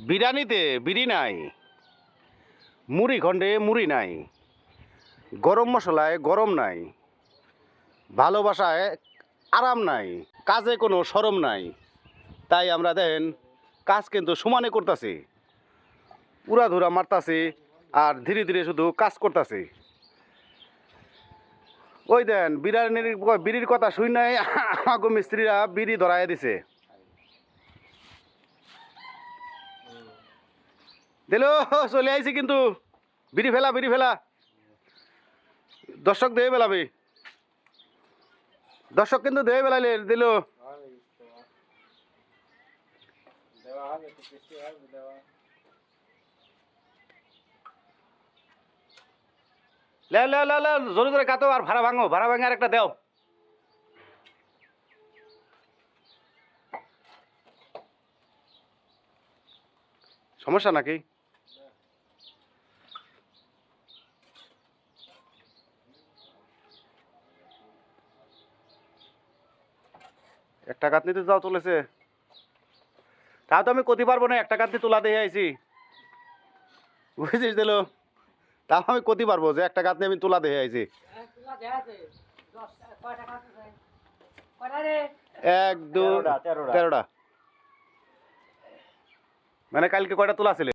বিরিয়ানিতে বিড়ি নাই, মুড়ি ঘন্টে মুড়ি নাই, গরম মশলায় গরম নাই, ভালোবাসায় আরাম নাই, কাজে কোনো শরম নাই। তাই আমরা দেখেন কাজ কিন্তু সমানে করতেছি, উড়াধুরা মারতাছি আর ধীরে ধীরে শুধু কাজ করতেছি। ওই দেন বিড়ির কথা শুই নাই, আমাকে মিস্ত্রিরা বিড়ি ধরাই দিছে। দিল চলে আইছি কিন্তু বিড়ি ফেলা দর্শক দিয়ে বেলাবি, দর্শক কিন্তু দিয়ে বেলাইলে দিল। লে লে লে লে জোরে জোরে কাটো আর ভাড়া ভাঙে আর একটা দেও। সমস্যা নাকি? একটা কাতনিতে যাও চলেছে, তাও তো আমি করতে পারবো না, একটা কাতনি তোলা দিয়ে আইছি, বুঝেছিস দিল। তাও আমি করতে পারবো যে একটা কাতনি আমি তোলা দিয়ে আইছি। এক দু 13টা, মানে কালকে কয়টা তোলা ছিল?